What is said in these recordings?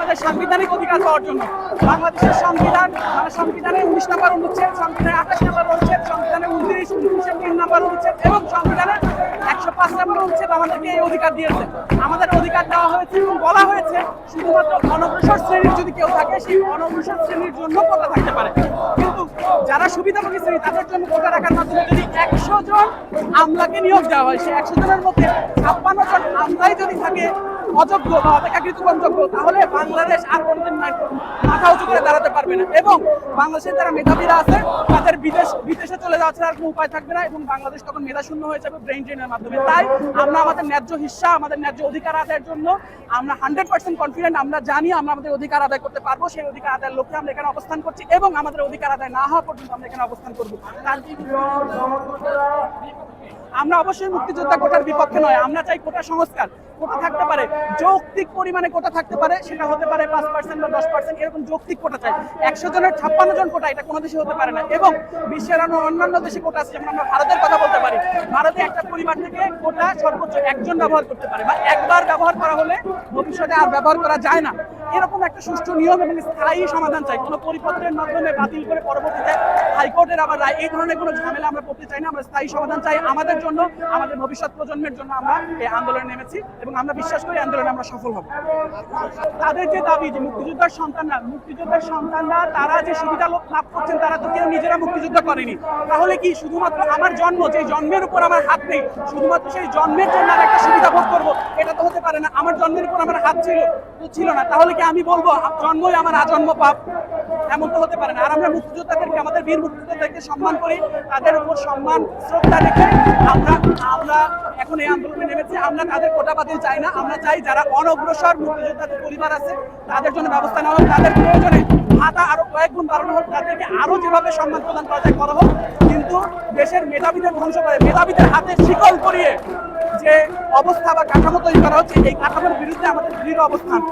আমাদের সাংবিধানিক অধিকার পাওয়ার জন্য। বাংলাদেশের সংবিধান মানে সংবিধানের 19 নম্বর অনুচ্ছেদ, সংবিধানের 28 নম্বর অনুচ্ছেদ, সংবিধানের 29 3 নম্বর অনুচ্ছেদ এবং সংবিধানের 105 নম্বর অনুচ্ছেদ আমাদেরকে এই অধিকার দিয়েছে। আমাদের অধিকার দেওয়া হয়েছে এবং বলা হয়েছে শুধুমাত্র অনগ্রসর শ্রেণীর যদি কেউ থাকে সেই অনগ্রসর শ্রেণীর জন্য কোটা থাকতে পারে। কিন্তু যারা সুবিধাভোগী শ্রেণী তাদের জন্য কোটা রাখার মাধ্যমে যদি 100 জন আমলাকে নিয়োগ দেওয়া হয়, সেই 100 জনের মধ্যে 56 জন আমলাই যদি থাকে অযোগ্য বা অপেক্ষাকৃত যোগ্য, তাহলে বাংলাদেশ আর কোনোদিন মাথা উঁচু করে দাঁড়াতে পারবে না এবং বাংলাদেশের যারা মেধাবীরা আছে তাদের বিদেশে চলে যাওয়া ছাড়া আর কোনো উপায় থাকবে না এবং বাংলাদেশ তখন মেধা শূন্য হয়ে যাবে ব্রেইন ড্রেনের মাধ্যমে। তাই আমরা আমাদের ন্যায্য হিস্সা, আমাদের ন্যায্য অধিকার আদায়ের জন্য আমরা 100% কনফিডেন্ট, আমরা জানি আমরা আমাদের অধিকার আদায় করতে পারবো। সেই অধিকার আদায়ের লক্ষ্যে আমরা এখানে অবস্থান করছি এবং আমাদের অধিকার আদায় না হওয়া পর্যন্ত আমরা এখানে অবস্থান করবো। আমরা অবশ্যই মুক্তিযোদ্ধা কোটার বিপক্ষে নয়, আমরা চাই কোটা সংস্কার। কোটা থাকতে পারে, যৌক্তিক পরিমাণে কোটা থাকতে পারে, সেটা হতে পারে 5% বা 10%, এরকম যৌক্তিক কোটা চাই। 100 জনের 56 জন কোটা এটা কোনো দেশে হতে পারে না এবং বিশ্বের অন্যান্য দেশে কোটা আছে, যেমন আমরা ভারতের কথা বলতে পারি। ভারতে একটা পরিবার থেকে কোটা সর্বোচ্চ একজন ব্যবহার করতে পারে বা একবার ব্যবহার করা হলে ভবিষ্যতে আর ব্যবহার করা যায় না। এরকম একটা সুষ্ঠু নিয়ম এবং স্থায়ী সমাধান চাই। কোনো পরিপত্রের মাধ্যমে বাতিল করে পরবর্তীতে হাইকোর্টের আবার রায়, এই ধরনের কোনো ঝামেলা আমরা করতে চাই না। আমরা স্থায়ী সমাধান চাই আমাদের জন্য, আমাদের ভবিষ্যৎ প্রজন্মের জন্য। আমরা এই আন্দোলনে নেমেছি এবং আমরা বিশ্বাস করি আন্দোলনে আমরা সফল হব। তাদের যে দাবি যে মুক্তিযোদ্ধার সন্তানরা তারা যে সুবিধা লাভ করছেন তারা তো কেউ নিজেরা মুক্তিযুদ্ধ করেনি। তাহলে কি শুধুমাত্র আমার জন্ম, যে জন্মের উপর আমার হাত নেই, শুধুমাত্র সেই জন্মের জন্য আমি একটা সুবিধা ভোগ করবো? এটা তো হতে পারে না। আমার জন্মের উপর আমার হাত ছিল না, তাহলে কি আমি বলবো জন্মই আমার আজন্ম পাপ? এমন তো হতে পারে না। আর আমরা মুক্তিযোদ্ধাদেরকে, আমাদের বীর মুক্তিযোদ্ধাদেরকে সম্মান করি, তাদের উপর সম্মান শ্রদ্ধা রেখে আমরা এখন এই আন্দোলনে নেমেছি। আমরা তাদের কোটা বাতিল চাই না, আমরা চাই যারা অনগ্রসর মুক্তিযোদ্ধাদের পরিবার আছে তাদের জন্য ব্যবস্থা নেওয়া হোক, তাদের প্রয়োজনে ভাতা আরো কয়েক গুণ বাড়ানো হোক, তাদেরকে আরো যেভাবে সম্মান প্রদান করা যায় করা হোক। কিন্তু দেশের মেধাবীদের ধ্বংস করে, মেধাবীদের হাতে শিকল করিয়ে যে অবস্থা বা কাঠামো তৈরি করা হচ্ছে, এই কাঠামোর বিরুদ্ধে আমাদের দৃঢ় অবস্থান।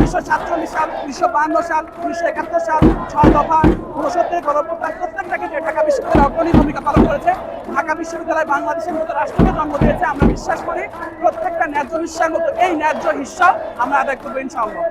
1947 সাল, 1952 সাল, 1971 সাল, 6 দফা, 69 গণপ্রত্যাগ, প্রত্যেকটা ক্ষেত্রে ঢাকা বিশ্ববিদ্যালয় অগ্রণী ভূমিকা পালন করেছে। ঢাকা বিশ্ববিদ্যালয় বাংলাদেশের মতো রাষ্ট্রকে জন্ম দিয়েছে। আমরা বিশ্বাস করি প্রত্যেকটা ন্যায্য হিস্সার মতো এই ন্যায্য হিস্সা আমরা আদায় করবো ইনশাআল্লাহ।